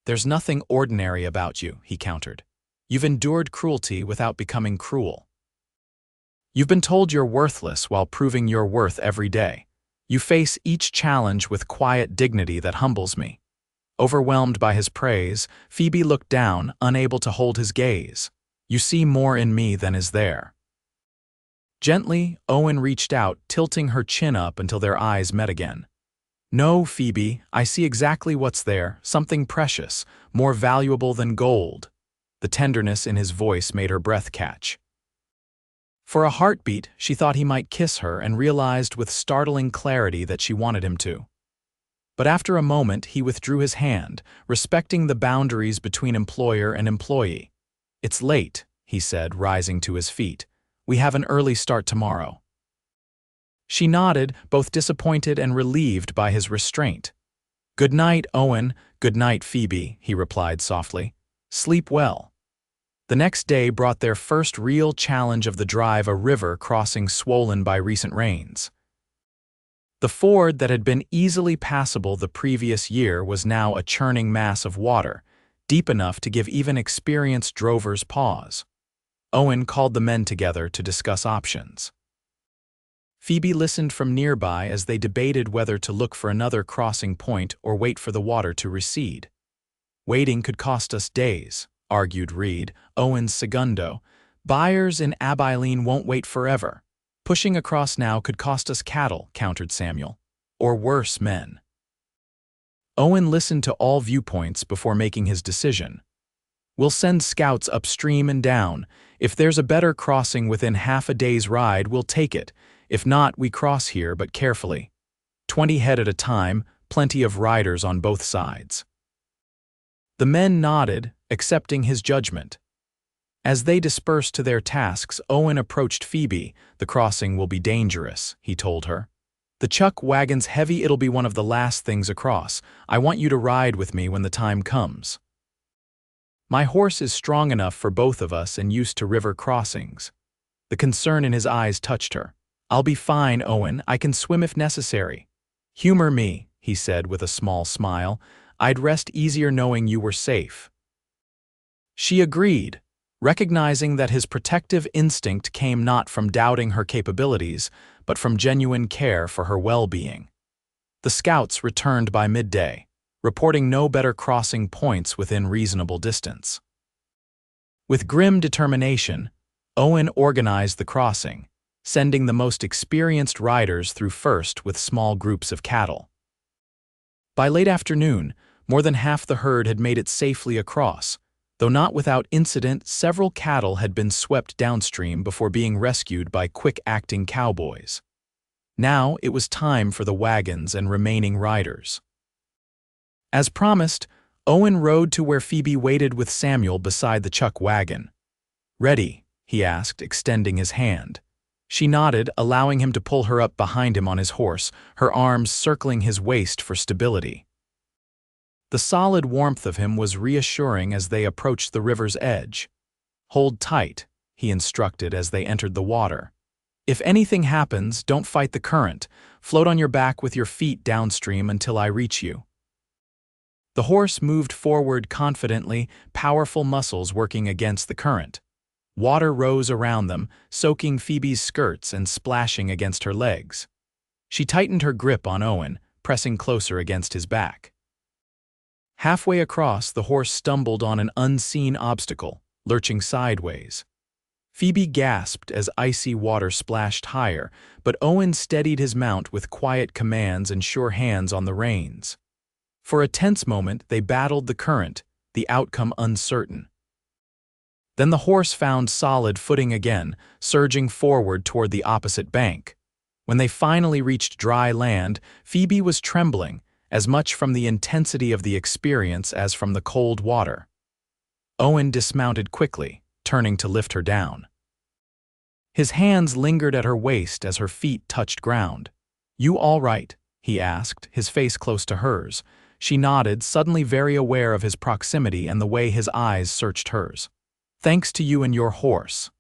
A: There's nothing ordinary about you, he countered. You've endured cruelty without becoming cruel. You've been told you're worthless while proving your worth every day. You face each challenge with quiet dignity that humbles me. Overwhelmed by his praise, Phoebe looked down, unable to hold his gaze. You see more in me than is there. Gently, Owen reached out, tilting her chin up until their eyes met again. No, Phoebe, I see exactly what's there, something precious, more valuable than gold. The tenderness in his voice made her breath catch. For a heartbeat, she thought he might kiss her and realized with startling clarity that she wanted him to. But after a moment, he withdrew his hand, respecting the boundaries between employer and employee. It's late, he said, rising to his feet. We have an early start tomorrow. She nodded, both disappointed and relieved by his restraint. Good night, Owen. Good night, Phoebe, he replied softly. Sleep well. The next day brought their first real challenge of the drive, a river crossing swollen by recent rains. The ford that had been easily passable the previous year was now a churning mass of water, deep enough to give even experienced drovers pause. Owen called the men together to discuss options. Phoebe listened from nearby as they debated whether to look for another crossing point or wait for the water to recede. Waiting could cost us days, argued Reed, Owen's segundo. Buyers in Abilene won't wait forever. Pushing across now could cost us cattle, countered Samuel. Or worse, men. Owen listened to all viewpoints before making his decision. We'll send scouts upstream and down. If there's a better crossing within half a day's ride, we'll take it. If not, we cross here, but carefully. 20 head at a time, plenty of riders on both sides. The men nodded, accepting his judgment. As they dispersed to their tasks, Owen approached Phoebe. The crossing will be dangerous, he told her. The chuck wagon's heavy, it'll be one of the last things across. I want you to ride with me when the time comes. My horse is strong enough for both of us and used to river crossings. The concern in his eyes touched her. I'll be fine, Owen. I can swim if necessary. Humor me, he said with a small smile. I'd rest easier knowing you were safe. She agreed, recognizing that his protective instinct came not from doubting her capabilities, but from genuine care for her well-being. The scouts returned by midday, reporting no better crossing points within reasonable distance. With grim determination, Owen organized the crossing, sending the most experienced riders through first with small groups of cattle. By late afternoon, more than half the herd had made it safely across. Though not without incident, several cattle had been swept downstream before being rescued by quick-acting cowboys. Now it was time for the wagons and remaining riders. As promised, Owen rode to where Phoebe waited with Samuel beside the chuck wagon. Ready? He asked, extending his hand. She nodded, allowing him to pull her up behind him on his horse, her arms circling his waist for stability. The solid warmth of him was reassuring as they approached the river's edge. Hold tight, he instructed as they entered the water. If anything happens, don't fight the current. Float on your back with your feet downstream until I reach you. The horse moved forward confidently, powerful muscles working against the current. Water rose around them, soaking Phoebe's skirts and splashing against her legs. She tightened her grip on Owen, pressing closer against his back. Halfway across, the horse stumbled on an unseen obstacle, lurching sideways. Phoebe gasped as icy water splashed higher, but Owen steadied his mount with quiet commands and sure hands on the reins. For a tense moment, they battled the current, the outcome uncertain. Then the horse found solid footing again, surging forward toward the opposite bank. When they finally reached dry land, Phoebe was trembling, as much from the intensity of the experience as from the cold water. Owen dismounted quickly, turning to lift her down. His hands lingered at her waist as her feet touched ground. "You all right?" he asked, his face close to hers. She nodded, suddenly very aware of his proximity and the way his eyes searched hers. "Thanks to you and your horse."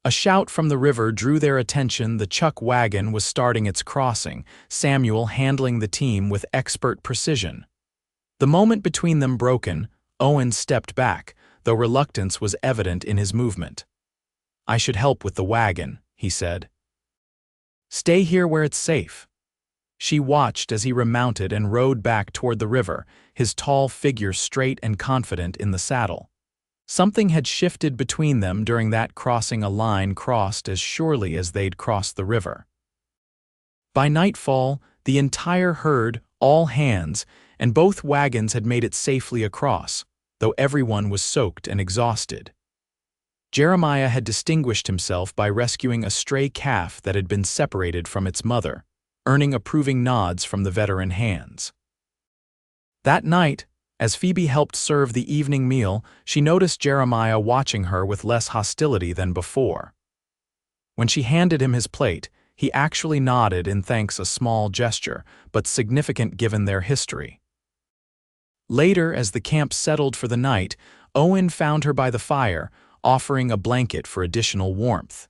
A: A shout from the river drew their attention. The chuck wagon was starting its crossing, Samuel handling the team with expert precision. The moment between them broken, Owen stepped back, though reluctance was evident in his movement. "I should help with the wagon," he said. "Stay here where it's safe." She watched as he remounted and rode back toward the river, his tall figure straight and confident in the saddle. Something had shifted between them during that crossing. A line crossed as surely as they'd crossed the river. By nightfall, the entire herd, all hands, and both wagons had made it safely across, though everyone was soaked and exhausted. Jeremiah had distinguished himself by rescuing a stray calf that had been separated from its mother, earning approving nods from the veteran hands. That night, as Phoebe helped serve the evening meal, she noticed Jeremiah watching her with less hostility than before. When she handed him his plate, he actually nodded in thanks, a small gesture, but significant given their history. Later, as the camp settled for the night, Owen found her by the fire, offering a blanket for additional warmth.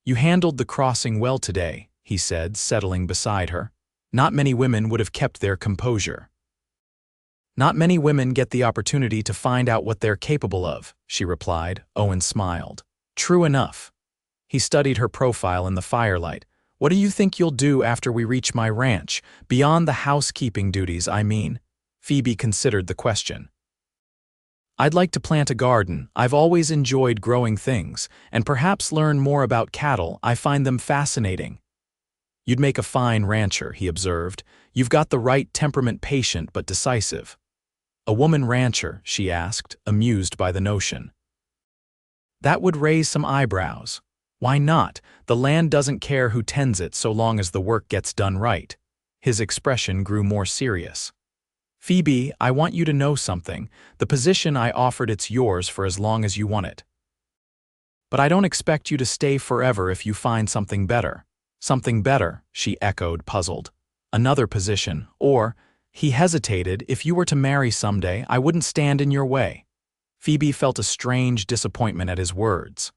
A: "You handled the crossing well today," he said, settling beside her. "Not many women would have kept their composure." "Not many women get the opportunity to find out what they're capable of," she replied. Owen smiled. "True enough." He studied her profile in the firelight. "What do you think you'll do after we reach my ranch? Beyond the housekeeping duties, I mean." Phoebe considered the question. "I'd like to plant a garden. I've always enjoyed growing things, and perhaps learn more about cattle. I find them fascinating." "You'd make a fine rancher," he observed. "You've got the right temperament, patient but decisive." "A woman rancher?" she asked, amused by the notion. "That would raise some eyebrows." "Why not? The land doesn't care who tends it so long as the work gets done right." His expression grew more serious. "Phoebe, I want you to know something. The position I offered, it's yours for as long as you want it. But I don't expect you to stay forever if you find something better." "Something better," she echoed, puzzled. "Another position, or," he hesitated, "if you were to marry someday, I wouldn't stand in your way." Phoebe felt a strange disappointment at his words.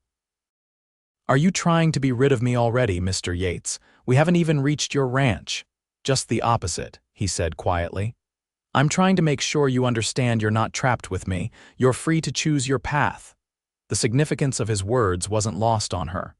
A: "Are you trying to be rid of me already, Mr. Yates? We haven't even reached your ranch." "Just the opposite," he said quietly. "I'm trying to make sure you understand you're not trapped with me. You're free to choose your path." The significance of his words wasn't lost on her.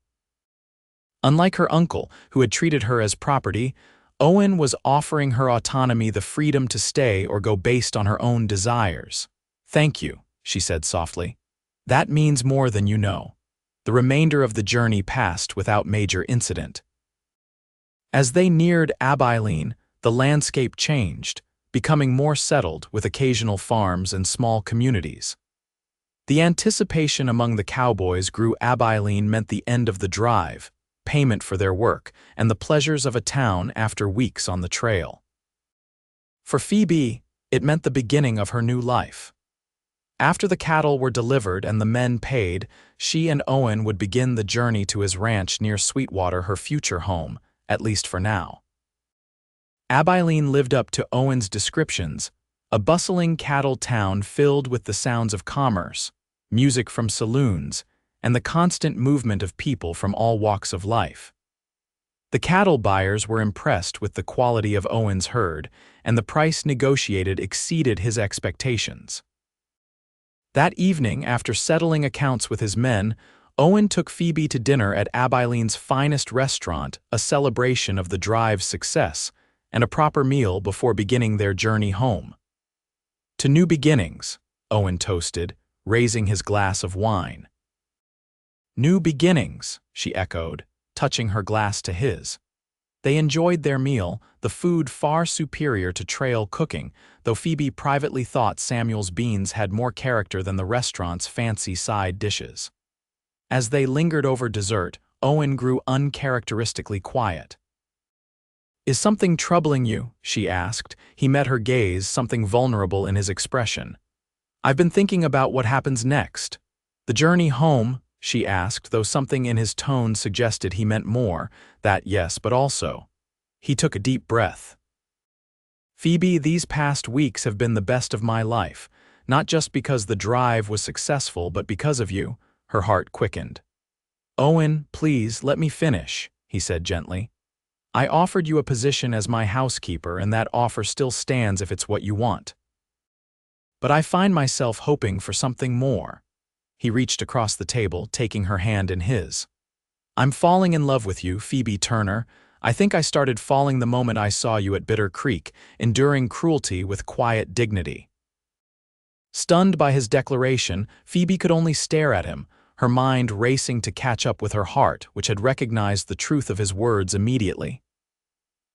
A: Unlike her uncle, who had treated her as property, Owen was offering her autonomy, the freedom to stay or go based on her own desires. "Thank you," she said softly. "That means more than you know." The remainder of the journey passed without major incident. As they neared Abilene, the landscape changed, becoming more settled with occasional farms and small communities. The anticipation among the cowboys grew. Abilene meant the end of the drive, payment for their work, and the pleasures of a town after weeks on the trail. For Phoebe, it meant the beginning of her new life. After the cattle were delivered and the men paid, she and Owen would begin the journey to his ranch near Sweetwater, her future home, at least for now. Abilene lived up to Owen's descriptions, a bustling cattle town filled with the sounds of commerce, music from saloons, and the constant movement of people from all walks of life. The cattle buyers were impressed with the quality of Owen's herd, and the price negotiated exceeded his expectations. That evening, after settling accounts with his men, Owen took Phoebe to dinner at Abilene's finest restaurant, a celebration of the drive's success, and a proper meal before beginning their journey home. "To new beginnings," Owen toasted, raising his glass of wine. "New beginnings," she echoed, touching her glass to his. They enjoyed their meal, the food far superior to trail cooking, though Phoebe privately thought Samuel's beans had more character than the restaurant's fancy side dishes. As they lingered over dessert, Owen grew uncharacteristically quiet. "Is something troubling you?" she asked. He met her gaze, something vulnerable in his expression. "I've been thinking about what happens next." "The journey home?" she asked, though something in his tone suggested he meant more. That, yes, but also. He took a deep breath. "Phoebe, these past weeks have been the best of my life, not just because the drive was successful, but because of you." Her heart quickened. "Owen, please, let me finish," he said gently. "I offered you a position as my housekeeper, and that offer still stands if it's what you want. But I find myself hoping for something more." He reached across the table, taking her hand in his. "I'm falling in love with you, Phoebe Turner. I think I started falling the moment I saw you at Bitter Creek, enduring cruelty with quiet dignity." Stunned by his declaration, Phoebe could only stare at him, her mind racing to catch up with her heart, which had recognized the truth of his words immediately.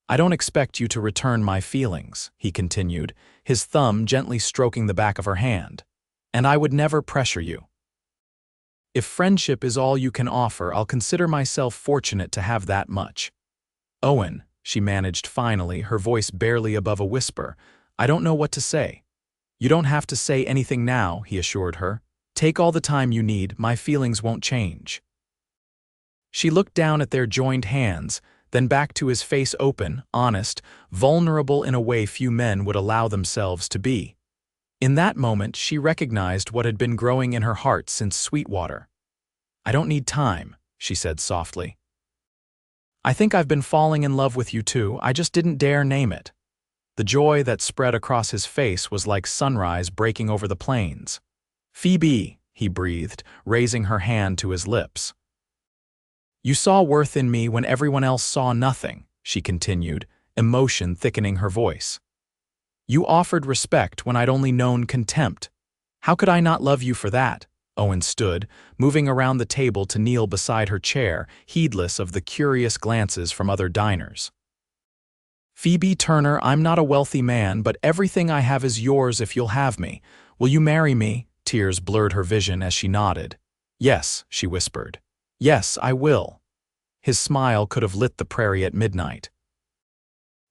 A: "I don't expect you to return my feelings," he continued, his thumb gently stroking the back of her hand. "And I would never pressure you. If friendship is all you can offer, I'll consider myself fortunate to have that much." "Owen," she managed finally, her voice barely above a whisper, "I don't know what to say." "You don't have to say anything now," he assured her. "Take all the time you need, my feelings won't change." She looked down at their joined hands, then back to his face, open, honest, vulnerable in a way few men would allow themselves to be. In that moment, she recognized what had been growing in her heart since Sweetwater. "I don't need time," she said softly. "I think I've been falling in love with you too, I just didn't dare name it." The joy that spread across his face was like sunrise breaking over the plains. "Phoebe," he breathed, raising her hand to his lips. "You saw worth in me when everyone else saw nothing," she continued, emotion thickening her voice. "You offered respect when I'd only known contempt. How could I not love you for that?" Owen stood, moving around the table to kneel beside her chair, heedless of the curious glances from other diners. "Phoebe Turner, I'm not a wealthy man, but everything I have is yours if you'll have me. Will you marry me?" Tears blurred her vision as she nodded. "Yes," she whispered. "Yes, I will." His smile could have lit the prairie at midnight.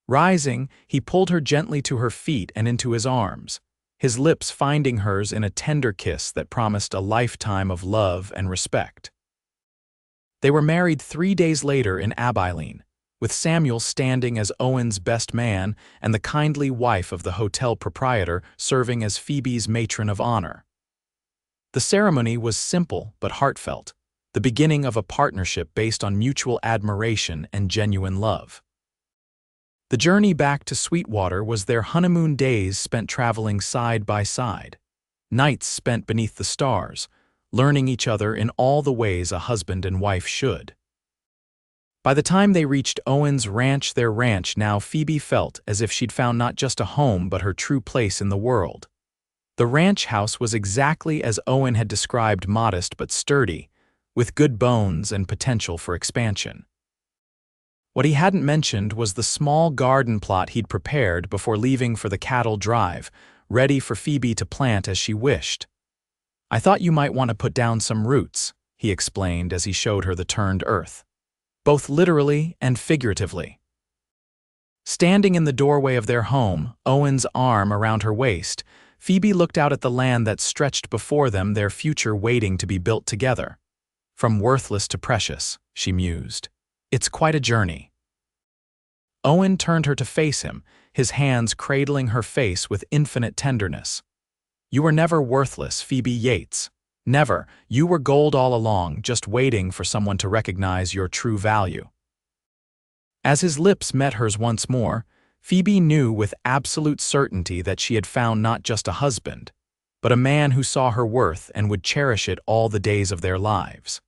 A: Rising, he pulled her gently to her feet and into his arms, his lips finding hers in a tender kiss that promised a lifetime of love and respect. They were married 3 days later in Abilene, with Samuel standing as Owen's best man and the kindly wife of the hotel proprietor serving as Phoebe's matron of honor. The ceremony was simple but heartfelt, the beginning of a partnership based on mutual admiration and genuine love. The journey back to Sweetwater was their honeymoon days spent traveling side by side, nights spent beneath the stars, learning each other in all the ways a husband and wife should. By the time they reached Owen's ranch, their ranch, now Phoebe felt as if she'd found not just a home but her true place in the world. The ranch house was exactly as Owen had described, modest but sturdy, with good bones and potential for expansion. What he hadn't mentioned was the small garden plot he'd prepared before leaving for the cattle drive, ready for Phoebe to plant as she wished. "I thought you might want to put down some roots," he explained as he showed her the turned earth, both literally and figuratively. Standing in the doorway of their home, Owen's arm around her waist, Phoebe looked out at the land that stretched before them, their future waiting to be built together. "From worthless to precious," she mused. "It's quite a journey." Owen turned her to face him, his hands cradling her face with infinite tenderness. "You were never worthless, Phoebe Yates. Never. You were gold all along, just waiting for someone to recognize your true value." As his lips met hers once more, Phoebe knew with absolute certainty that she had found not just a husband, but a man who saw her worth and would cherish it all the days of their lives.